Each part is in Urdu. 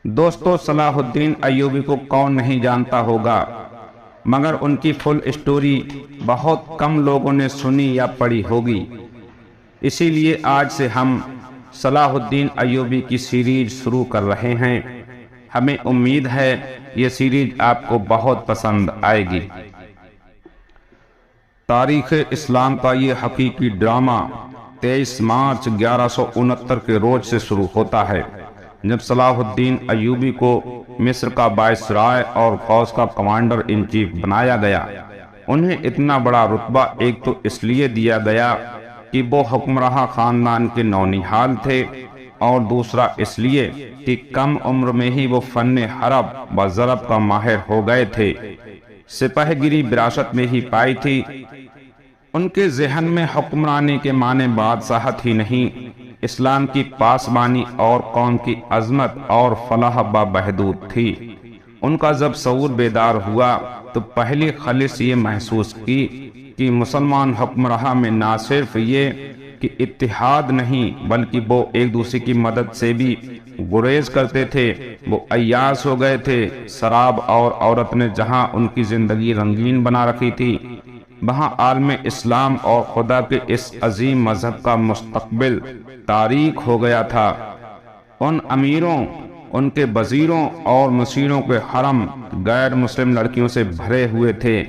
دوستو، صلاح الدین ایوبی کو کون نہیں جانتا ہوگا، مگر ان کی فل اسٹوری بہت کم لوگوں نے سنی یا پڑھی ہوگی۔ اسی لیے آج سے ہم صلاح الدین ایوبی کی سیریز شروع کر رہے ہیں۔ ہمیں امید ہے یہ سیریز آپ کو بہت پسند آئے گی۔ تاریخ اسلام کا یہ حقیقی ڈرامہ 23 مارچ 1169 کے روز سے شروع ہوتا ہے، جب صلاح الدین ایوبی کو مصر کا وائسرائے اور فوج کا کمانڈر ان چیف بنایا گیا۔ انہیں اتنا بڑا رتبہ ایک تو اس لیے دیا گیا کہ وہ حکمراں خاندان کے نونہال تھے، اور دوسرا اس لیے کہ کم عمر میں ہی وہ فن حرب و ضرب کا ماہر ہو گئے تھے۔ سپہ گیری وراثت میں ہی پائی تھی۔ ان کے ذہن میں حکمرانی کے معنی بادشاہت ہی نہیں، اسلام کی پاسبانی اور قوم کی عظمت اور فلاح بہدود تھی۔ ان کا جب شعور بیدار ہوا تو پہلی خلش یہ محسوس کی کہ مسلمان حکمراں میں نہ صرف یہ کہ اتحاد نہیں، بلکہ وہ ایک دوسرے کی مدد سے بھی گریز کرتے تھے۔ وہ عیاش ہو گئے تھے۔ شراب اور عورت نے جہاں ان کی زندگی رنگین بنا رکھی تھی، وہاں عالم اسلام اور خدا کے اس عظیم مذہب کا مستقبل تاریک ہو گیا تھا۔ ان امیروں، ان کے وزیروں اور مشیروں کے حرم غیر مسلم لڑکیوں سے بھرے ہوئے تھے۔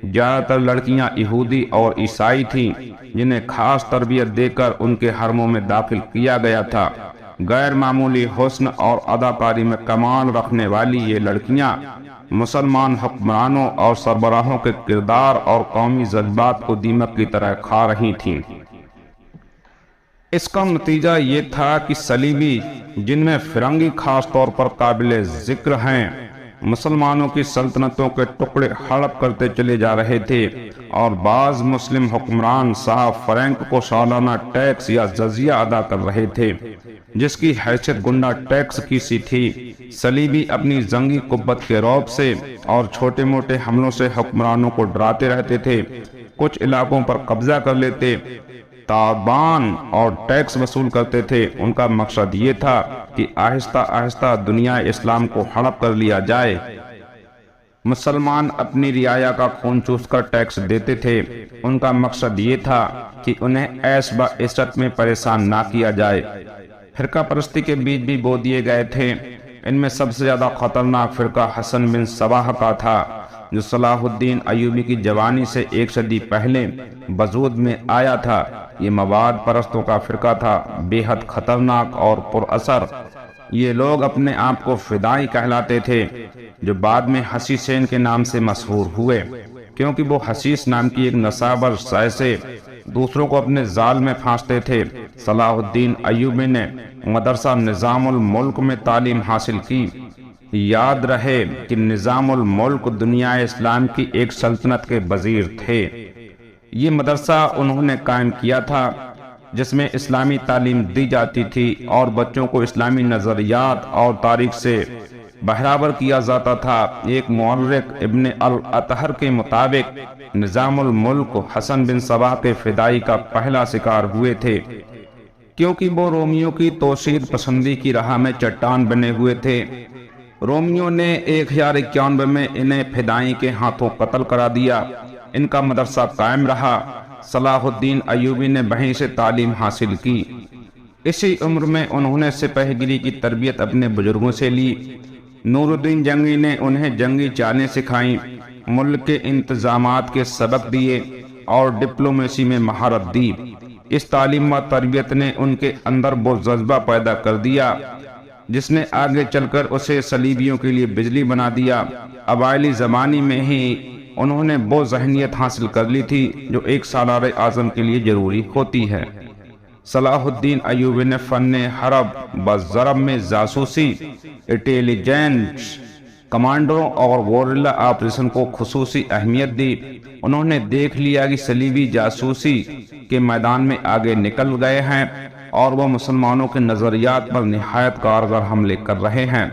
زیادہ تر لڑکیاں یہودی اور عیسائی تھیں، جنہیں خاص تربیت دے کر ان کے حرموں میں داخل کیا گیا تھا۔ غیر معمولی حسن اور اداکاری میں کمال رکھنے والی یہ لڑکیاں مسلمان حکمرانوں اور سربراہوں کے کردار اور قومی جذبات کو دیمک کی طرح کھا رہی تھیں۔ اس کا نتیجہ یہ تھا کہ صلیبی، جن میں فرنگی خاص طور پر قابل ذکر ہیں، مسلمانوں کی سلطنتوں کے ٹکڑے ہڑپ کرتے چلے جا رہے تھے، اور بعض مسلم حکمران صاحب فرینک کو سالانہ ٹیکس یا جزیہ ادا کر رہے تھے، جس کی حیثیت گنڈا ٹیکس کی سی تھی۔ صلیبی اپنی جنگی قوت کے رعب سے اور چھوٹے موٹے حملوں سے حکمرانوں کو ڈراتے رہتے تھے، کچھ علاقوں پر قبضہ کر لیتے، تاوان اور ٹیکس وصول کرتے تھے۔ ان کا مقصد یہ تھا کہ آہستہ آہستہ دنیا اسلام کو ہڑپ کر لیا جائے۔ مسلمان اپنی رعایا کا خون چوس کر ٹیکس دیتے تھے۔ ان کا مقصد یہ تھا کہ انہیں عیش با عشرت میں پریشان نہ کیا جائے۔ فرقہ پرستی کے بیج بھی بو دیے گئے تھے۔ ان میں سب سے زیادہ خطرناک فرقہ حسن بن صباح کا تھا، جو صلاح الدین ایوبی کی جوانی سے 1 صدی پہلے وجود میں آیا تھا۔ یہ مواد پرستوں کا فرقہ تھا، بے حد خطرناک اور پر اثر۔ یہ لوگ اپنے آپ کو فدائی کہلاتے تھے، جو بعد میں حسیسین کے نام سے مشہور ہوئے، کیونکہ وہ حسیس نام کی ایک نسابر شے سے دوسروں کو اپنے جال میں پھانستے تھے۔ صلاح الدین ایوبی نے مدرسہ نظام الملک میں تعلیم حاصل کی۔ یاد رہے کہ نظام الملک دنیا اسلام کی ایک سلطنت کے وزیر تھے۔ یہ مدرسہ انہوں نے قائم کیا تھا، جس میں اسلامی تعلیم دی جاتی تھی اور بچوں کو اسلامی نظریات اور تاریخ سے بہرابر کیا جاتا تھا۔ ایک مورخ ابن الاطہر کے مطابق نظام الملک حسن بن صباح کے فدائی کا پہلا شکار ہوئے تھے، کیونکہ وہ رومیوں کی توسیع پسندی کی راہ میں چٹان بنے ہوئے تھے۔ رومیوں نے 1091 میں انہیں فدائی کے ہاتھوں قتل کرا دیا۔ ان کا مدرسہ قائم رہا۔ صلاح الدین ایوبی نے وہیں سے تعلیم حاصل کی۔ اسی عمر میں انہوں نے سپہ گیری کی تربیت اپنے بزرگوں سے لی۔ نور الدین جنگی نے انہیں جنگی چالیں سکھائیں، ملک کے انتظامات کے سبق دیے اور ڈپلومیسی میں مہارت دی۔ اس تعلیم و تربیت نے ان کے اندر وہ جذبہ پیدا کر دیا جس نے آگے چل کر اسے صلیبیوں کے لیے بجلی بنا دیا۔ اوائلی زمانے میں ہی انہوں نے وہ ذہنیت حاصل کر لی تھی جو ایک سالار اعظم کے لیے ضروری ہوتی ہے۔ صلاح الدین ایوبی نے فن حرب و ضرب میں جاسوسی، انٹیلیجنس، کمانڈروں اور گوریلا آپریشن کو خصوصی اہمیت دی۔ انہوں نے دیکھ لیا کہ صلیبی جاسوسی کے میدان میں آگے نکل گئے ہیں اور وہ مسلمانوں کے نظریات پر نہایت کارگر حملے کر رہے ہیں۔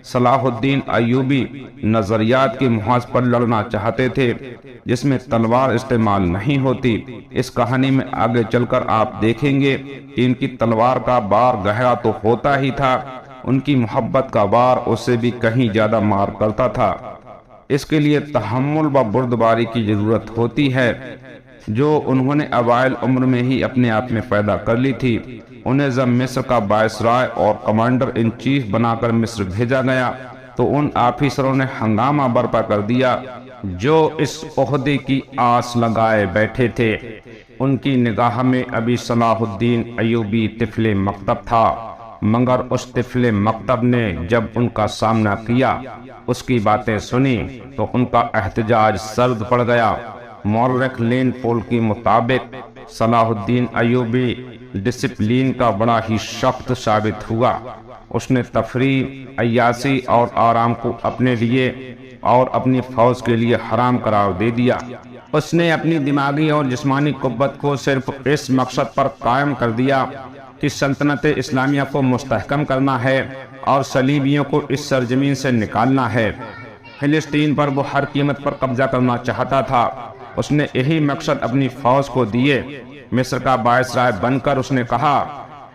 صلاح الدین ایوبی نظریات کے محاذ پر لڑنا چاہتے تھے، جس میں تلوار استعمال نہیں ہوتی۔ اس کہانی میں آگے چل کر آپ دیکھیں گے کہ ان کی تلوار کا بار گہرا تو ہوتا ہی تھا، ان کی محبت کا وار اسے بھی کہیں زیادہ مار کرتا تھا۔ اس کے لیے تحمل و بردباری کی ضرورت ہوتی ہے جو انہوں نے اوائل عمر میں ہی اپنے آپ میں پیدا کر لی تھی۔ انہیں جب مصر کا وائسرائے اور کمانڈر ان چیف بنا کر مصر بھیجا گیا تو ان آفیسروں نے ہنگامہ برپا کر دیا جو اس عہدے کی آس لگائے بیٹھے تھے۔ ان کی نگاہ میں ابھی صلاح الدین ایوبی طفل مکتب تھا، مگر اس طفل مکتب نے جب ان کا سامنا کیا، اس کی باتیں سنی تو ان کا احتجاج سرد پڑ گیا۔ مورخ لین پول کے مطابق صلاح الدین ایوبی ڈسپلین کا بڑا ہی سخت ثابت ہوا۔ اس نے تفریح، عیاشی اور آرام کو اپنے لیے اور اپنی فوج کے لیے حرام قرار دے دیا۔ اس نے اپنی دماغی اور جسمانی قوت کو صرف اس مقصد پر قائم کر دیا کہ سلطنت اسلامیہ کو مستحکم کرنا ہے اور صلیبیوں کو اس سرزمین سے نکالنا ہے۔ فلسطین پر وہ ہر قیمت پر قبضہ کرنا چاہتا تھا۔ اس نے یہی مقصد اپنی فوج کو دیے۔ مصر کا وائسرائے بن کر اس نے کہا،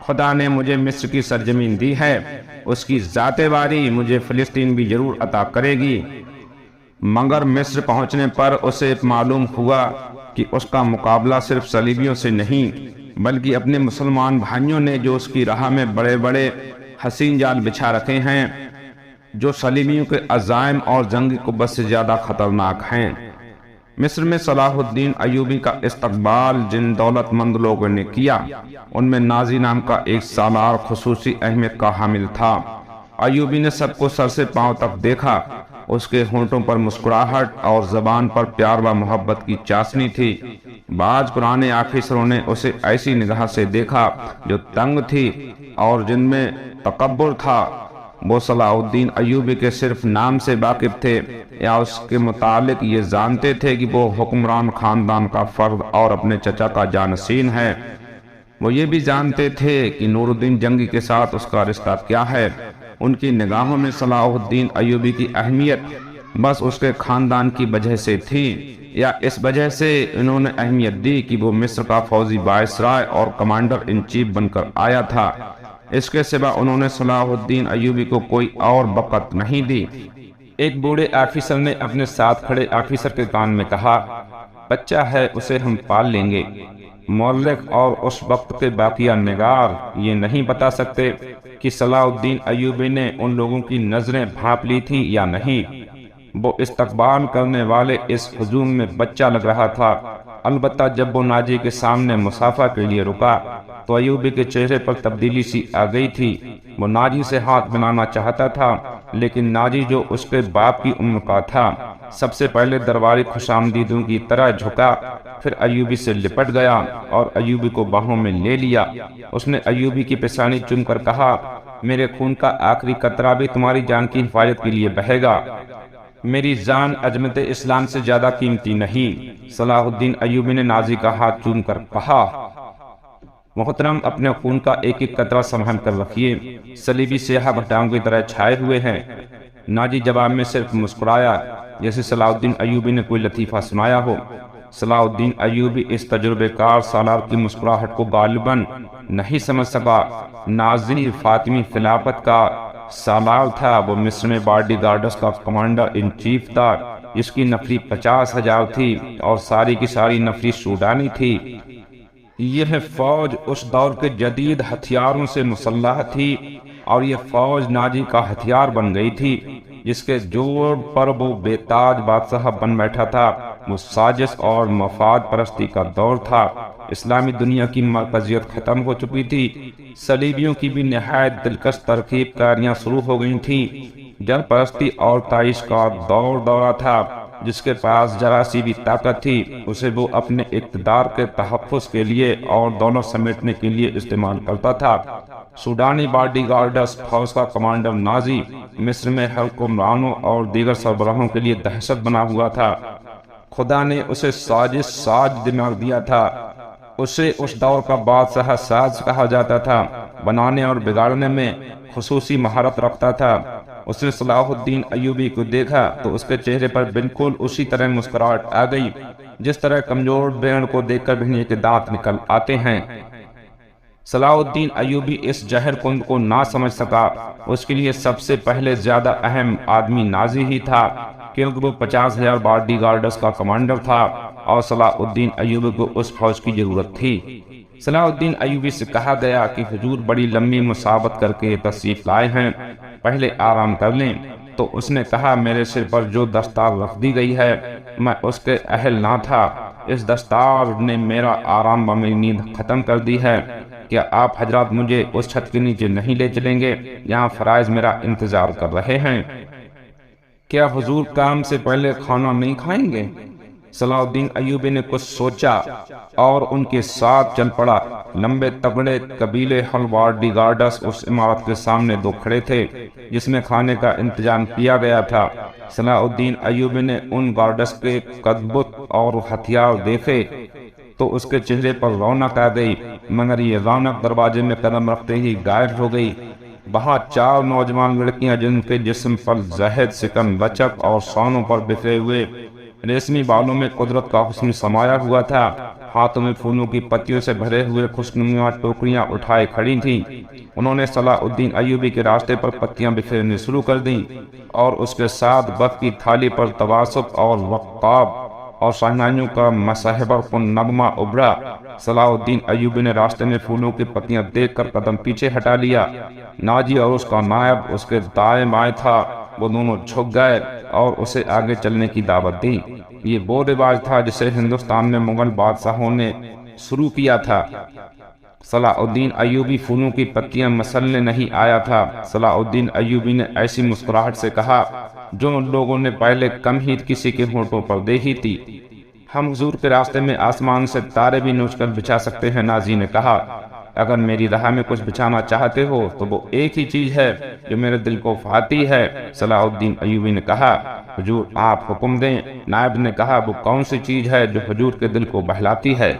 خدا نے مجھے مصر کی سرزمین دی ہے، اس کی ذات باری مجھے فلسطین بھی ضرور عطا کرے گی۔ مگر مصر پہنچنے پر اسے معلوم ہوا کہ اس کا مقابلہ صرف صلیبیوں سے نہیں بلکہ اپنے مسلمان بھائیوں نے جو اس کی راہ میں بڑے بڑے حسین جال بچھا رکھے ہیں، جو صلیبیوں کے عزائم اور جنگی قوت سے زیادہ خطرناک ہیں۔ مصر میں صلاح الدین ایوبی کا استقبال جن دولت مند لوگوں نے کیا، ان میں نازی نام کا ایک سالار خصوصی اہمیت کا حامل تھا۔ ایوبی نے سب کو سر سے پاؤں تک دیکھا۔ اس کے ہونٹوں پر مسکراہٹ اور زبان پر پیار و محبت کی چاشنی تھی۔ بعض پرانے آفیسروں نے اسے ایسی نگاہ سے دیکھا جو تنگ تھی اور جن میں تکبر تھا۔ وہ صلاح الدین ایوبی کے صرف نام سے واقف تھے یا اس کے متعلق یہ جانتے تھے کہ وہ حکمران خاندان کا فرد اور اپنے چچا کا جانشین ہے۔ وہ یہ بھی جانتے تھے کہ نور الدین جنگی کے ساتھ اس کا رشتہ کیا ہے۔ ان کی نگاہوں میں صلاح الدین ایوبی کی اہمیت بس اس کے خاندان کی وجہ سے تھی، یا اس وجہ سے انہوں نے اہمیت دی کہ وہ مصر کا فوجی وائسرائے اور کمانڈر ان چیف بن کر آیا تھا۔ اس کے سوا انہوں نے صلاح الدین ایوبی کو کوئی اور وقت نہیں دی۔ ایک بوڑھے آفیسر نے اپنے ساتھ کھڑے آفیسر کے کان میں کہا، بچہ ہے، اسے ہم پال لیں گے۔ مورخ اور اس وقت کے باقیہ نگار یہ نہیں بتا سکتے کہ صلاح الدین ایوبی نے ان لوگوں کی نظریں بھانپ لی تھی یا نہیں۔ وہ استقبال کرنے والے اس ہجوم میں بچہ لگ رہا تھا۔ البتہ جب وہ ناجی کے سامنے مصافحہ کے لیے رکا تو ایوبی کے چہرے پر تبدیلی سی آ گئی تھی۔ وہ ناجی سے ہاتھ ملانا چاہتا تھا، لیکن ناجی جو اس کے باپ کی عمر کا تھا سب سے پہلے درباری خوشامدیدوں کی طرح جھکا، پھر ایوبی سے لپٹ گیا اور ایوبی کو باہوں میں لے لیا۔ اس نے ایوبی کی پیشانی چوم کر کہا، میرے خون کا آخری قطرہ بھی تمہاری جان کی حفاظت کے لیے بہے گا۔ میری جان عظمت اسلام سے زیادہ قیمتی نہیں۔ صلاح الدین ایوبی نے نازی کا ہاتھ چوم کر کہا، محترم، اپنے خون کا ایک ایک قطرہ سنبھال کر رکھیے، صلیبی سیاہ بھٹاؤں کی طرح چھائے ہوئے ہیں۔ ناجی جواب میں صرف مسکرایا، جیسے صلاح الدین ایوبی نے کوئی لطیفہ سنایا ہو۔ صلاح الدین ایوبی اس تجربے کار سالار کی مسکراہٹ کو غالباً نہیں سمجھ سکا۔ نازی فاطمی خلافت کا سالار تھا، وہ مصر میں باڈی گارڈز کا کمانڈر ان چیف تھا، جس کی نفری 50,000 تھی اور ساری کی ساری نفری سوڈانی تھی۔ یہ فوج اس دور کے جدید ہتھیاروں سے مسلح تھی اور یہ فوج ناجی کا ہتھیار بن گئی تھی، جس کے جوڑ پر وہ بے تاج بادشاہ بن بیٹھا تھا۔ وہ سازش اور مفاد پرستی کا دور تھا۔ اسلامی دنیا کی مرکزیت ختم ہو چکی تھی۔ صلیبیوں کی بھی نہایت دلکش ترکیب کاریاں شروع ہو گئی تھیں۔ جل پرستی اور تعیش کا دورہ تھا۔ جس کے پاس ذرا سی بھی طاقت تھی اسے وہ اپنے اقتدار کے تحفظ کے لیے اور دولت سمیٹنے کے لیے استعمال کرتا تھا۔ سوڈانی باڈی گارڈز فوج کا کمانڈر نازی مصر میں حکمرانوں اور دیگر سربراہوں کے لیے دہشت بنا ہوا تھا۔ خدا نے اسے ساز دماغ دیا تھا۔ اسے اس دور کا بادشاہ ساز کہا جاتا تھا۔ بنانے اور بگاڑنے میں خصوصی مہارت رکھتا تھا۔ اس نے صلاح الدین ایوبی کو دیکھا تو اس کے چہرے پر بالکل اسی طرح مسکراہٹ آ گئی جس طرح کمزور بھیڑ کو دیکھ کر بھینڈے کے دانت نکل آتے ہیں۔ صلاح الدین ایوبی اس جہر کند کو نہ سمجھ سکا۔ اس کے لیے سب سے پہلے زیادہ اہم آدمی نازی ہی تھا، کیونکہ وہ 50,000 باڈی گارڈز کا کمانڈر تھا اور صلاح الدین ایوبی کو اس فوج کی ضرورت تھی۔ صلاح الدین ایوبی سے کہا گیا کہ حضور بڑی لمبی مسابت کر کے تشریف لائے ہیں، پہلے آرام کر لیں۔ تو اس نے کہا، میرے سر پر جو دستار رکھ دی گئی ہے میں اس کے اہل نہ تھا، اس دستار نے میرا آرام و میری نیند ختم کر دی ہے۔ کیا آپ حضرات مجھے اس چھت کے نیچے نہیں لے چلیں گے؟ یہاں فرائض میرا انتظار کر رہے ہیں۔ کیا حضور کام سے پہلے کھانا نہیں کھائیں گے؟ صلاح الدین ایوبی نے کچھ سوچا اور ان کے ساتھ چل پڑا۔ لمبے تگڑے قبیلے باڈی گارڈز اس عمارت کے سامنے دو کھڑے تھے جس میں کھانے کا انتظام کیا گیا تھا۔ صلاح الدین ایوبی نے ان گارڈز کے کدبت اور ہتھیار دیکھے تو اس کے چہرے پر رونق آ گئی، مگر یہ رونق دروازے میں قدم رکھتے ہی غائب ہو گئی۔ وہاں 4 نوجوان لڑکیاں جن کے جسم پر زہد، سکن، لچک اور سانوں پر بکھرے ہوئے ریشمی بالوں میں قدرت کا حسن سمایا ہوا تھا، ہاتھوں میں پھولوں کی پتیوں سے بھرے ہوئے خوشنما ٹوکریاں اٹھائے کھڑی تھیں۔ انہوں نے صلاح الدین ایوبی کے راستے پر پتیاں بکھیرنے شروع کر دیں اور اس کے ساتھ وقت کی تھالی پر تواسط اور وقاب اور شہنائیوں کا مصاحبہ کن نغمہ ابھرا۔ صلاح الدین ایوبی نے راستے میں پھولوں کی پتیاں دیکھ کر قدم پیچھے ہٹا لیا۔ ناجی اور اس کا نائب اس کے دائیں بائیں تھا، وہ دونوں جھک گئے اور اسے آگے چلنے کی دعوت دی۔ یہ وہ رواج تھا جسے ہندوستان میں مغل بادشاہوں نے شروع کیا تھا۔ صلاح الدین ایوبی پھولوں کی پتیاں مسلنے نہیں آیا تھا۔ صلاح الدین ایوبی نے ایسی مسکراہٹ سے کہا جو ان لوگوں نے پہلے کم ہی کسی کے ہونٹوں پر دیکھی تھی، ہم حضور کے راستے میں آسمان سے تارے بھی نوچ کر بچھا سکتے ہیں۔ نازی نے کہا، اگر میری راہ میں کچھ بچھانا چاہتے ہو تو وہ ایک ہی چیز ہے جو میرے دل کو پھاتی ہے۔ صلاح الدین ایوبی نے کہا، حضور آپ حکم دیں۔ نائب نے کہا، وہ کون سی چیز ہے جو حضور کے دل کو بہلاتی ہے؟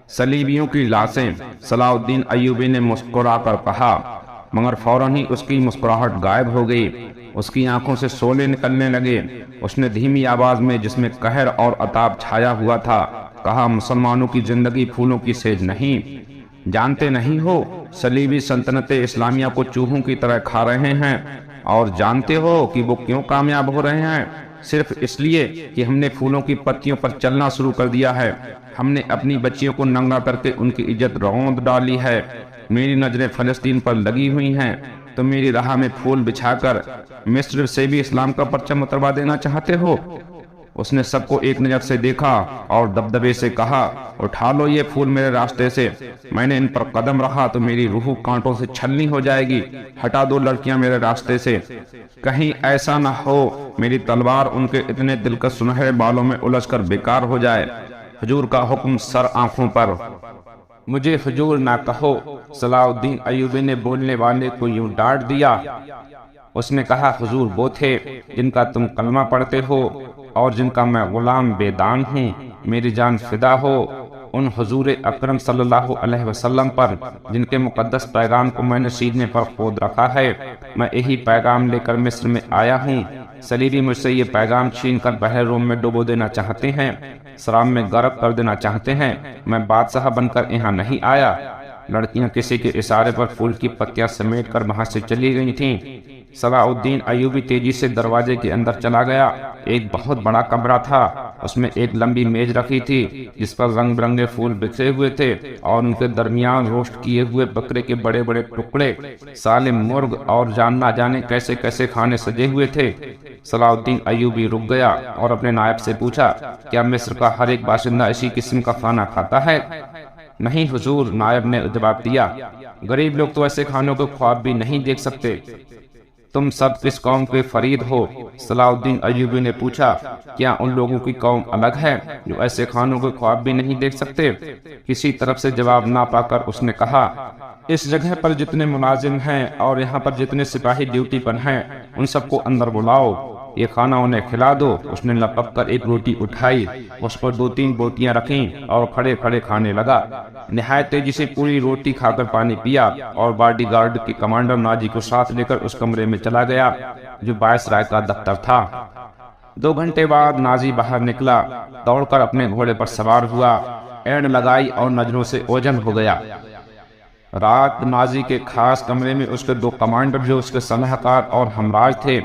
صلیبیوں کی لاشیں، صلاح الدین ایوبی نے مسکرا کر کہا، مگر فوراً ہی اس کی مسکراہٹ غائب ہو گئی۔ اس کی آنکھوں سے شعلے نکلنے لگے۔ اس نے دھیمی آواز میں جس میں قہر اور عتاب چھایا ہوا تھا کہا، مسلمانوں کی زندگی پھولوں کی سیج نہیں۔ جانتے نہیں ہو صلیبی سلطنت اسلامیہ کو چوہوں کی طرح کھا رہے ہیں، اور جانتے ہو کہ وہ کیوں کامیاب ہو رہے ہیں؟ صرف اس لیے کہ ہم نے پھولوں کی پتیوں پر چلنا شروع کر دیا ہے۔ ہم نے اپنی بچیوں کو ننگا کر کے ان کی عزت روند ڈالی ہے۔ میری نظریں فلسطین پر لگی ہوئی ہیں، تو میری راہ میں پھول بچھا کر مصر سے بھی اسلام کا پرچم اتروا دینا چاہتے ہو؟ اس نے سب کو ایک نظر سے دیکھا اور دبدبے سے کہا، اٹھا لو یہ پھول میرے راستے سے، میں نے ان پر قدم رکھا تو میری روح کانٹوں سے چھلنی ہو جائے گی۔ ہٹا دو لڑکیاں میرے راستے سے، کہیں ایسا نہ ہو میری تلوار ان کے اتنے دلکش سنہرے بالوں میں الجھ کر بیکار ہو جائے۔ حضور کا حکم سر آنکھوں پر۔ مجھے حضور نہ کہو، صلاح الدین ایوبی نے بولنے والے کو یوں ڈانٹ دیا۔ اس نے کہا، حضور وہ تھے جن کا تم کلمہ پڑھتے ہو اور جن کا میں غلام بیدان ہوں، میری جان فدا ہو ان حضور اکرم صلی اللہ علیہ وسلم پر جن کے مقدس پیغام کو میں نے سینے پر کھود رکھا ہے۔ میں یہی پیغام لے کر مصر میں آیا ہوں۔ صلیبی مجھ سے یہ پیغام چھین کر بحر روم میں ڈبو دینا چاہتے ہیں، شراب میں غرق کر دینا چاہتے ہیں۔ میں بادشاہ بن کر یہاں نہیں آیا۔ لڑکیاں کسی کے اشارے پر پھول کی پتیاں سمیٹ کر وہاں سے چلی گئی تھیں۔ صلاح الدین ایوبی تیزی سے دروازے کے اندر چلا گیا۔ ایک بہت بڑا کمرہ تھا، اس میں ایک لمبی میز رکھی تھی جس پر رنگ برنگے پھول بکھرے ہوئے تھے اور ان کے درمیان روسٹ کیے ہوئے بکرے کے بڑے بڑے ٹکڑے، سالم مرغ اور جان نہ جانے کیسے کیسے کھانے سجے ہوئے تھے۔ صلاح الدین ایوبی رک گیا اور اپنے نائب سے پوچھا، کیا مصر کا ہر ایک باشندہ اسی قسم کا کھانا کھاتا ہے؟ نہیں حضور، نائب نے جواب دیا، غریب لوگ تو ایسے کھانوں کو خواب بھی نہیں دیکھ سکتے۔ تم سب کس قوم کے فرید ہو؟ صلاح الدین ایوبی نے پوچھا، کیا ان لوگوں کی قوم الگ ہے جو ایسے کھانوں کے خواب بھی نہیں دیکھ سکتے؟ کسی طرف سے جواب نہ پا کر اس نے کہا، اس جگہ پر جتنے ملازم ہیں اور یہاں پر جتنے سپاہی ڈیوٹی پر ہیں ان سب کو اندر بلاؤ، یہ کھانا انہیں کھلا دو۔ اس نے لپک کر ایک روٹی اٹھائی، اس پر 2-3 بوٹیاں رکھیں اور کھڑے کھڑے کھانے لگا۔ نہایت تیزی سے پوری روٹی کھا کر پانی پیا اور باڈی گارڈ کے کمانڈر ناجی کو ساتھ لے کر اس کمرے میں چلا گیا جو وائسرائے کا دفتر تھا۔ 2 گھنٹے بعد نازی باہر نکلا، دوڑ کر اپنے گھوڑے پر سوار ہوا، اینڈ لگائی اور نظروں سے اوجھل ہو گیا۔ رات نازی کے خاص کمرے میں اس کے دو کمانڈر جو اس کے سلاحکار اور ہمراج تھے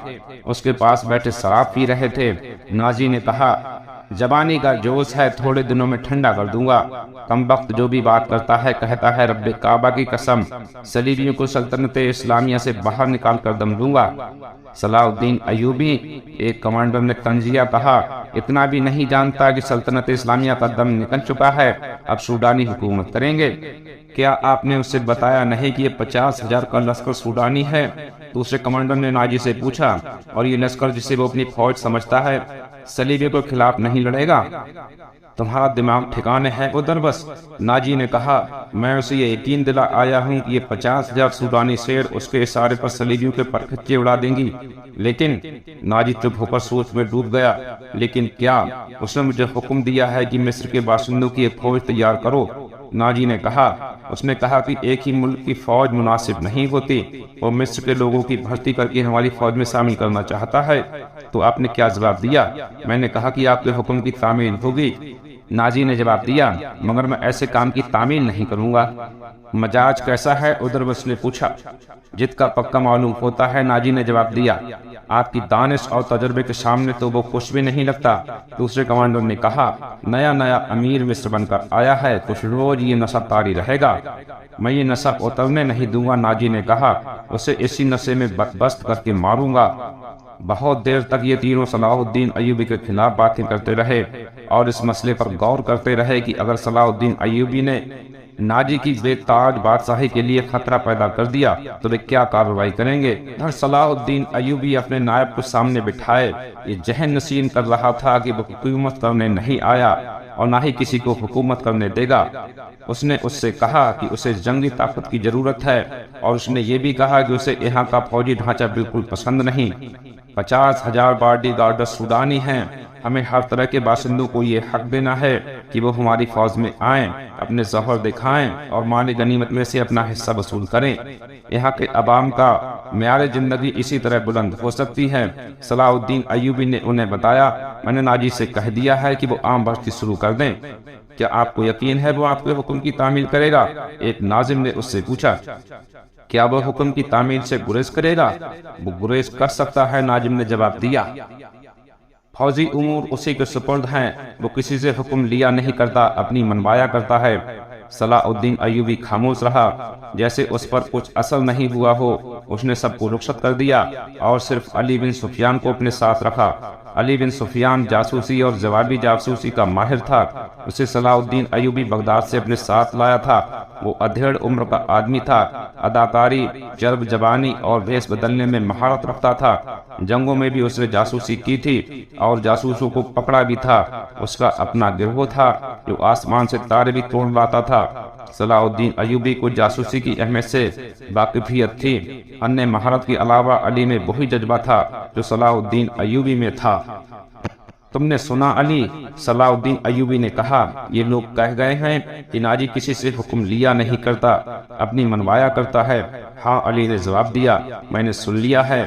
اس کے پاس بیٹھے شراب پی رہے تھے۔ نازی نے کہا، جوانی کا جوش ہے، تھوڑے دنوں میں ٹھنڈا کر دوں گا۔ کم وقت جو بھی بات کرتا ہے کہتا ہے رب کعبہ کی قسم، صلیبیوں کو سلطنت اسلامیہ سے باہر نکال کر دم دوں گا۔ صلاح الدین ایوبی، ایک کمانڈر نے طنزیہ کہا، اتنا بھی نہیں جانتا کہ سلطنت اسلامیہ کا دم نکل چکا ہے، اب سوڈانی حکومت کریں گے؟ کیا آپ نے اسے بتایا نہیں کہ یہ 50,000 کا لشکر سوڈانی ہے؟ دوسرے کمانڈر نے ناجی سے پوچھا، اور یہ لشکر جسے وہ اپنی فوج سمجھتا ہے صلیبیوں کے خلاف نہیں لڑے گا؟ تمہارا دماغ ٹھکانے ہے ادھر بس۔ ناجی نے کہا، میں اسے یہ یقین دلا آیا ہوں کہ یہ 50,000 سوڈانی شیر اس کے اشارے پر صلیبیوں کے پرکھچے اڑا دیں گی۔ لیکن ناجی چپ ہو کر سوچ میں ڈوب گیا۔ لیکن کیا؟ اس نے مجھے حکم دیا ہے کہ مصر کے باشندوں کی ایک فوج تیار کرو۔ ناجی نے کہا، اس نے کہا کہ ایک ہی ملک کی فوج مناسب نہیں ہوتی، وہ مصر کے لوگوں کی بھرتی کر کے ہماری فوج میں شامل کرنا چاہتا ہے۔ تو آپ نے کیا جواب دیا؟ میں نے کہا کہ آپ کے حکم کی تعمیل ہوگی۔ ناجی نے جواب دیا، مگر میں ایسے کام کی تعمیل نہیں کروں گا۔ مزاج کیسا ہے ادھر بس نے پوچھا۔ جت کا پکا معلوم ہوتا ہے، ناجی نے جواب دیا۔ آپ کی دانش اور تجربے کے سامنے تو وہ کچھ بھی نہیں لگتا۔ دوسرے کمانڈر نے کہا، نیا امیر مصر بن کر آیا ہے، کچھ روز یہ نصب طاری رہے گا۔ میں یہ نصب اترنے نہیں دوں گا، ناجی نے کہا، اسے اسی نشے میں بست کر کے ماروں گا۔ بہت دیر تک یہ تینوں صلاح الدین ایوبی کے خلاف باتیں کرتے رہے اور اس مسئلے پر غور کرتے رہے کہ اگر صلاح الدین ایوبی نے ناجی کی بے تاج بادشاہی کے لیے خطرہ پیدا کر دیا تو وہ کیا کارروائی کریں گے۔ صلاح الدین ایوبی اپنے نائب کو سامنے بٹھائے یہ ذہن نشین کر رہا تھا کہ وہ حکومت کرنے نہیں آیا اور نہ ہی کسی کو حکومت کرنے دے گا۔ اس نے اس سے کہا کہ اسے جنگی طاقت کی ضرورت ہے، اور اس نے یہ بھی کہا کہ اسے یہاں کا فوجی ڈھانچہ بالکل پسند نہیں۔ 50,000 باڈی گارڈ سوڈانی ہیں، ہمیں ہر طرح کے باشندوں کو یہ حق دینا ہے کہ وہ ہماری فوج میں آئیں، اپنے ظہر دکھائیں اور مال غنیمت میں سے اپنا حصہ وصول کریں۔ یہاں کے عوام کا معیار زندگی اسی طرح بلند ہو سکتی ہے۔ صلاح الدین ایوبی نے انہیں بتایا، میں نے ناجی سے کہہ دیا ہے کہ وہ عام بستی شروع کر دیں۔ کیا آپ کو یقین ہے وہ آپ کے حکم کی تعمیل کرے گا؟ ایک ناظم نے اس سے پوچھا۔ کیا وہ حکم کی تعمیل سے گریز کرے گا؟ وہ گریز کر سکتا ہے، ناظم نے جواب دیا۔ فوجی امور اسی کے سپرد ہیں، وہ کسی سے حکم لیا نہیں کرتا، اپنی منوایا کرتا ہے۔ صلاح الدین ایوبی خاموش رہا، جیسے اس پر کچھ اثر نہیں ہوا ہو۔ اس نے سب کو رخصت کر دیا اور صرف علی بن سفیان کو اپنے ساتھ رکھا۔ علی بن سفیان جاسوسی اور جوابی جاسوسی کا ماہر تھا۔ اسے صلاح الدین ایوبی بغداد سے اپنے ساتھ لایا تھا۔ وہ ادھیڑ عمر کا آدمی تھا، اداکاری، جرب زبانی اور بھیس بدلنے میں مہارت رکھتا تھا۔ جنگوں میں بھی اس نے جاسوسی کی تھی اور جاسوسوں کو پکڑا بھی تھا۔ اس کا اپنا گروہ تھا جو آسمان سے تارے بھی توڑ لاتا تھا۔ صلاح الدین ایوبی کو جاسوسی کی اہمیت سے واقفیت تھی۔ ان مہارت کے علاوہ علی میں وہی جذبہ تھا جو صلاح الدین ایوبی میں تھا۔ تم نے سنا علی، صلاح الدین ایوبی نے کہا، یہ لوگ کہہ گئے ہیں کہ ناجی کسی سے حکم لیا نہیں کرتا، اپنی منوایا کرتا ہے۔ ہاں، علی نے جواب دیا، میں نے سن لیا ہے۔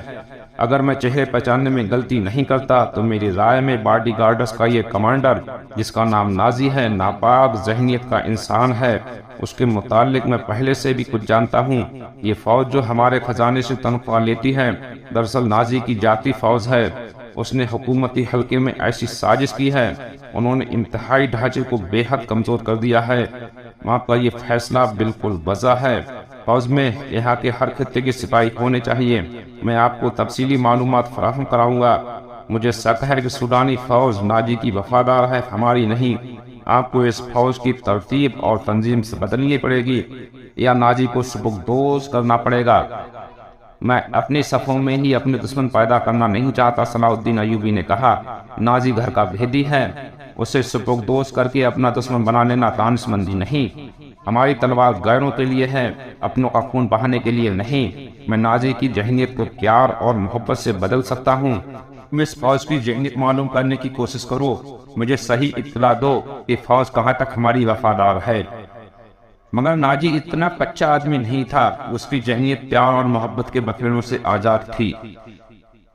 اگر میں چہرے پہچاننے میں غلطی نہیں کرتا تو میری رائے میں باڈی گارڈز کا یہ کمانڈر جس کا نام نازی ہے ناپاک ذہنیت کا انسان ہے۔ اس کے متعلق میں پہلے سے بھی کچھ جانتا ہوں۔ یہ فوج جو ہمارے خزانے سے تنخواہ لیتی ہے دراصل نازی کی ذاتی فوج ہے۔ اس نے حکومتی حلقے میں ایسی سازش کی ہے، انہوں نے انتہائی ڈھانچے کو بے حد کمزور کر دیا ہے۔ آپ کا یہ فیصلہ بالکل واضح ہے۔ فوج میں یہاں کے ہر خطے کے سپاہی ہونے چاہیے۔ میں آپ کو تفصیلی معلومات فراہم کراؤں گا۔ مجھے شک ہے کہ سوڈانی فوج ناجی کی وفادار ہے، ہماری نہیں۔ آپ کو اس فوج کی ترتیب اور تنظیم سے بدلنی پڑے گی یا ناجی کو سبکدوش کرنا پڑے گا۔ میں اپنے صفوں میں ہی اپنے دشمن پیدا کرنا نہیں چاہتا، صلاح الدین ایوبی نے کہا۔ نازی گھر کا بھیدی ہے، اسے سبکدوش کر کے اپنا دشمن بنا لینا دانش مندی نہیں۔ ہماری تلوار غیروں کے لیے ہے، اپنوں کا خون بہانے کے لیے نہیں۔ میں نازی کی ذہنیت کو پیار اور محبت سے بدل سکتا ہوں۔ تم اس فوج کی ذہنیت معلوم کرنے کی کوشش کرو، مجھے صحیح اطلاع دو کہ فوج کہاں تک ہماری وفادار ہے۔ مگر ناجی اتنا کچا آدمی نہیں تھا، اس کی ذہنیت پیار اور محبت کے بکھیروں سے آزاد تھی۔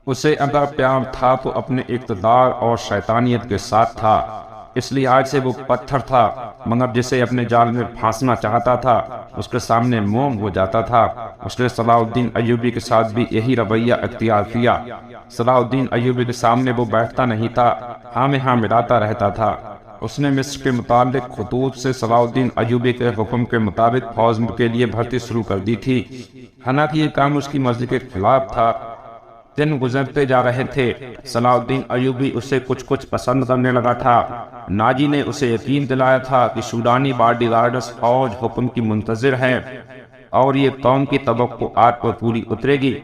اسے اگر پیار تھا تو اپنے اقتدار اور شیطانیت کے ساتھ تھا۔ اس لحاظ سے وہ پتھر تھا، مگر جسے اپنے جال میں پھانسنا چاہتا تھا اس کے سامنے موم ہو جاتا تھا۔ اس نے صلاح الدین ایوبی کے ساتھ بھی یہی رویہ اختیار کیا۔ صلاح الدین ایوبی کے سامنے وہ بیٹھتا نہیں تھا، ہاں میں ہاں ملاتا رہتا تھا۔ اس نے مصر کے متعلق خطوط سے صلاح الدین ایوبی کے حکم کے مطابق فوج کے لیے بھرتی شروع کر دی تھی، حالانکہ یہ کام اس کی مرضی کے خلاف تھا۔ دن گزرتے جا رہے تھے، صلاح الدین ایوبی اسے کچھ پسند کرنے لگا تھا۔ ناجی نے اسے یقین دلایا تھا کہ سوڈانی باڈی گارڈز فوج حکم کی منتظر ہے اور یہ قوم کی توقعات پر پوری اترے گی۔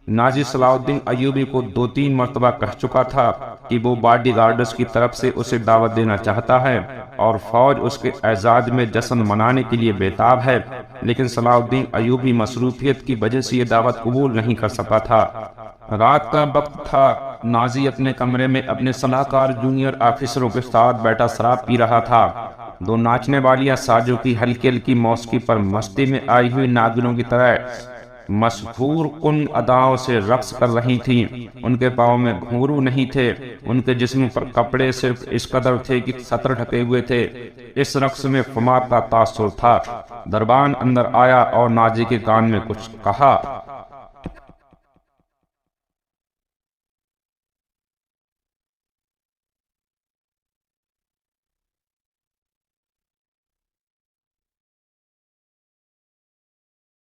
ناجی صلاح الدین ایوبی کو 2-3 مرتبہ کہہ چکا تھا کہ وہ باڈی گارڈز کی طرف سے اسے دعوت دینا چاہتا ہے اور فوج اس کے اعزاز میں جشن منانے کے لیے بےتاب ہے، لیکن صلاح الدین ایوبی مصروفیت کی وجہ سے یہ دعوت قبول نہیں کر سکا تھا۔ رات کا وقت تھا، ناجی اپنے کمرے میں اپنے صلاح کار جونیئر آفیسروں کے ساتھ بیٹھا شراب پی رہا تھا۔ 2 ناچنے والیاں ساجوں کی ہلکی ہلکی موسیقی پر مستی میں آئی ہوئی ناگنوں کی طرح مسحور کن اداؤں سے رقص کر رہی تھیں۔ ان کے پاؤں میں گھنگرو نہیں تھے، ان کے جسم پر کپڑے صرف اس قدر تھے کہ سطر ڈھکے ہوئے تھے۔ اس رقص میں خمار کا تاثر تھا۔ دربان اندر آیا اور ناجی کے کان میں کچھ کہا۔